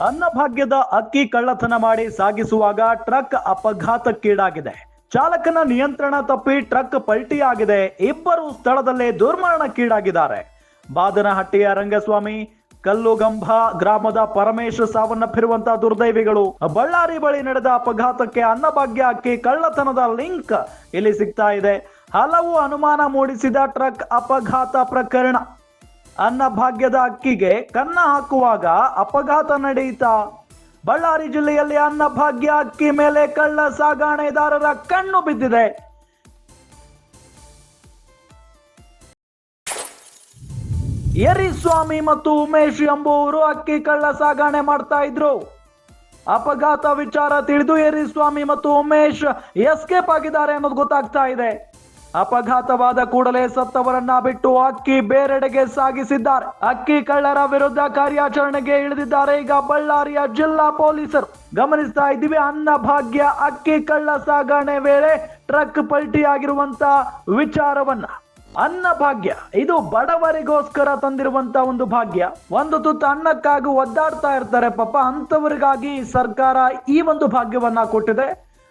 ಅನ್ನಭಾಗ್ಯದ ಅಕ್ಕಿ ಕಳ್ಳತನ ಮಾಡಿ ಸಾಗಿಸುವಾಗ ಟ್ರಕ್ ಅಪಘಾತಕ್ಕೀಡಾಗಿದೆ. ಚಾಲಕನ ನಿಯಂತ್ರಣ ತಪ್ಪಿ ಟ್ರಕ್ ಪಲ್ಟಿಯಾಗಿದೆ. ಇಬ್ಬರು ಸ್ಥಳದಲ್ಲೇ ದುರ್ಮರಣಕ್ಕೀಡಾಗಿದ್ದಾರೆ. ಬಾದನಹಟ್ಟಿಯ ರಂಗಸ್ವಾಮಿ, ಕಲ್ಲುಗಂಬ ಗ್ರಾಮದ ಪರಮೇಶ್ ಸಾವನ್ನಪ್ಪಿರುವಂತಹ ದುರ್ದೈವಿಗಳು. ಬಳ್ಳಾರಿ ಬಳಿ ನಡೆದ ಅಪಘಾತಕ್ಕೆ ಅನ್ನಭಾಗ್ಯ ಅಕ್ಕಿ ಕಳ್ಳತನದ ಲಿಂಕ್ ಇಲ್ಲಿ ಸಿಗ್ತಾ ಇದೆ. ಹಲವು ಅನುಮಾನ ಮೂಡಿಸಿದ ಟ್ರಕ್ ಅಪಘಾತ ಪ್ರಕರಣ. ಅನ್ನಭಾಗ್ಯದ ಅಕ್ಕಿಗೆ ಕನ್ನ ಹಾಕುವಾಗ ಅಪಘಾತ ನಡೆಯಿತಾ? ಬಳ್ಳಾರಿ ಜಿಲ್ಲೆಯಲ್ಲಿ ಅನ್ನಭಾಗ್ಯ ಅಕ್ಕಿ ಮೇಲೆ ಕಳ್ಳ ಸಾಗಾಣೆದಾರರ ಕಣ್ಣು ಬಿದ್ದಿದೆ. ಯರಿಸ್ವಾಮಿ ಮತ್ತು ಉಮೇಶ್ ಎಂಬುವರು ಅಕ್ಕಿ ಕಳ್ಳ ಸಾಗಾಣೆ ಮಾಡ್ತಾ ಇದ್ರು. ಅಪಘಾತ ವಿಚಾರ ತಿಳಿದು ಯರಿಸ್ವಾಮಿ ಮತ್ತು ಉಮೇಶ್ ಎಸ್ಕೇಪ್ ಆಗಿದ್ದಾರೆ ಅನ್ನೋದು ಗೊತ್ತಾಗ್ತಾ ಇದೆ. ಅಪಘಾತವಾದ ಕೂಡಲೇ ಸತ್ತವರನ್ನ ಬಿಟ್ಟು ಅಕ್ಕಿ ಬೇರೆಡೆಗೆ ಸಾಗಿಸಿದ್ದಾರೆ. ಅಕ್ಕಿ ಕಳ್ಳರ ವಿರುದ್ಧ ಕಾರ್ಯಾಚರಣೆಗೆ ಇಳಿದಿದ್ದಾರೆ ಈಗ ಬಳ್ಳಾರಿಯ ಜಿಲ್ಲಾ ಪೊಲೀಸರು. ಗಮನಿಸ್ತಾ ಇದ್ದೀವಿ, ಅನ್ನಭಾಗ್ಯ ಅಕ್ಕಿ ಕಳ್ಳ ಸಾಗಣೆ ವೇಳೆ ಟ್ರಕ್ ಪಲ್ಟಿಯಾಗಿರುವಂತ ವಿಚಾರವನ್ನ. ಅನ್ನಭಾಗ್ಯ ಇದು ಬಡವರಿಗೋಸ್ಕರ ತಂದಿರುವಂತ ಒಂದು ಭಾಗ್ಯ. ಒಂದು ತುತ್ತು ಅನ್ನಕ್ಕಾಗಿ ಒದ್ದಾಡ್ತಾ ಇರ್ತಾರೆ ಪಾಪ, ಅಂತವರಿಗಾಗಿ ಸರ್ಕಾರ ಈ ಒಂದು ಭಾಗ್ಯವನ್ನ ಕೊಟ್ಟಿದೆ.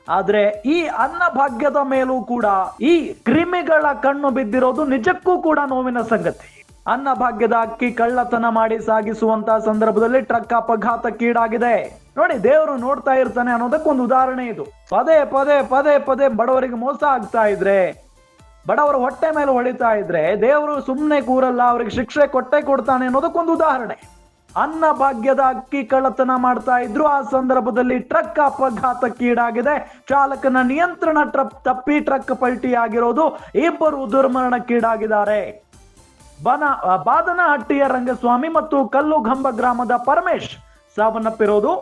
ಆದ್ರೆ ಈ ಅನ್ನಭಾಗ್ಯದ ಮೇಲೂ ಕೂಡ ಈ ಕ್ರಿಮಿಗಳ ಕಣ್ಣು ಬಿದ್ದಿರೋದು ನಿಜಕ್ಕೂ ಕೂಡ ನೋವಿನ ಸಂಗತಿ. ಅನ್ನಭಾಗ್ಯದ ಅಕ್ಕಿ ಕಳ್ಳತನ ಮಾಡಿ ಸಾಗಿಸುವಂತ ಸಂದರ್ಭದಲ್ಲಿ ಟ್ರಕ್ ಅಪಘಾತಕ್ಕೀಡಾಗಿದೆ. ನೋಡಿ, ದೇವರು ನೋಡ್ತಾ ಇರ್ತಾನೆ ಅನ್ನೋದಕ್ಕೊಂದು ಉದಾಹರಣೆ ಇದು. ಪದೇ ಪದೇ ಪದೇ ಪದೇ ಬಡವರಿಗೆ ಮೋಸ ಆಗ್ತಾ ಇದ್ರೆ, ಬಡವರ ಹೊಟ್ಟೆ ಮೇಲೆ ಹೊಡಿತಾ ಇದ್ರೆ ದೇವರು ಸುಮ್ಮನೆ ಕೂರಲ್ಲ, ಅವ್ರಿಗೆ ಶಿಕ್ಷೆ ಕೊಟ್ಟೆ ಕೊಡ್ತಾನೆ ಅನ್ನೋದಕ್ಕೊಂದು ಉದಾಹರಣೆ. ಅನ್ನಭಾಗ್ಯದ ಅಕ್ಕಿ ಕಳ್ಳತನ ಮಾಡ್ತಾ ಇದ್ರು. ಆ ಸಂದರ್ಭದಲ್ಲಿ ಟ್ರಕ್ ಅಪಘಾತಕ್ಕೀಡಾಗಿದೆ. ಚಾಲಕನ ನಿಯಂತ್ರಣ ತಪ್ಪಿ ಟ್ರಕ್ ಪಲ್ಟಿಯಾಗಿರೋದು. ಇಬ್ಬರು ದುರ್ಮರಣಕ್ಕೀಡಾಗಿದ್ದಾರೆ. ಬಾದನಹಟ್ಟಿಯ ರಂಗಸ್ವಾಮಿ ಮತ್ತು ಕಲ್ಲುಗಂಬ ಗ್ರಾಮದ ಪರಮೇಶ್ ಸಾವನ್ನಪ್ಪಿರೋದು.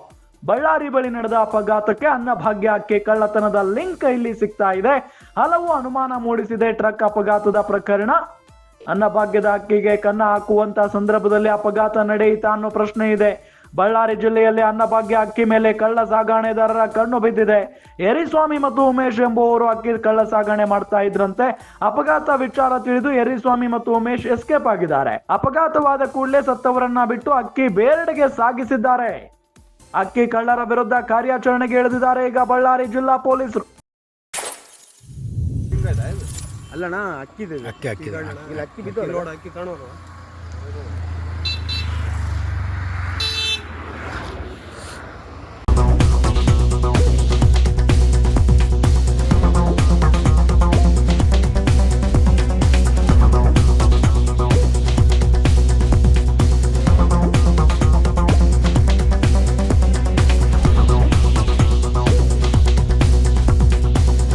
ಬಳ್ಳಾರಿ ಬಳಿ ನಡೆದ ಅಪಘಾತಕ್ಕೆ ಅನ್ನಭಾಗ್ಯ ಅಕ್ಕಿ ಕಳ್ಳತನದ ಲಿಂಕ್ ಇಲ್ಲಿ ಸಿಗ್ತಾ ಇದೆ. ಹಲವು ಅನುಮಾನ ಮೂಡಿಸಿದೆ ಟ್ರಕ್ ಅಪಘಾತದ ಪ್ರಕರಣ. ಅನ್ನಭಾಗ್ಯದ ಅಕ್ಕಿಗೆ ಕನ್ನ ಹಾಕುವಂತ ಸಂದರ್ಭದಲ್ಲಿ ಅಪಘಾತ ನಡೆಯಿತಾ ಅನ್ನೋ ಪ್ರಶ್ನೆ ಇದೆ. ಬಳ್ಳಾರಿ ಜಿಲ್ಲೆಯಲ್ಲಿ ಅನ್ನಭಾಗ್ಯ ಅಕ್ಕಿ ಮೇಲೆ ಕಳ್ಳ ಸಾಗಾಣೆದಾರರ ಕಣ್ಣು ಬಿದ್ದಿದೆ. ಯರಿಸ್ವಾಮಿ ಮತ್ತು ಉಮೇಶ್ ಎಂಬುವರು ಅಕ್ಕಿ ಕಳ್ಳ ಸಾಗಣೆ ಮಾಡ್ತಾ ಇದ್ರಂತೆ. ಅಪಘಾತ ವಿಚಾರ ತಿಳಿದು ಯರಿಸ್ವಾಮಿ ಮತ್ತು ಉಮೇಶ್ ಎಸ್ಕೇಪ್ ಆಗಿದ್ದಾರೆ. ಅಪಘಾತವಾದ ಕೂಡಲೇ ಸತ್ತವರನ್ನ ಬಿಟ್ಟು ಅಕ್ಕಿ ಬೇರೆಡೆಗೆ ಸಾಗಿಸಿದ್ದಾರೆ. ಅಕ್ಕಿ ಕಳ್ಳರ ವಿರುದ್ಧ ಕಾರ್ಯಾಚರಣೆಗೆ ಇಳಿದಿದ್ದಾರೆ ಈಗ ಬಳ್ಳಾರಿ ಜಿಲ್ಲಾ ಪೊಲೀಸರು. ಅಲ್ಲಣ್ಣ ಅಕ್ಕಿ ಅಕ್ಕಿ ಅಕ್ಕಿ ಬಿದ್ದು ಅಕ್ಕಿ ಕಾಣೋರು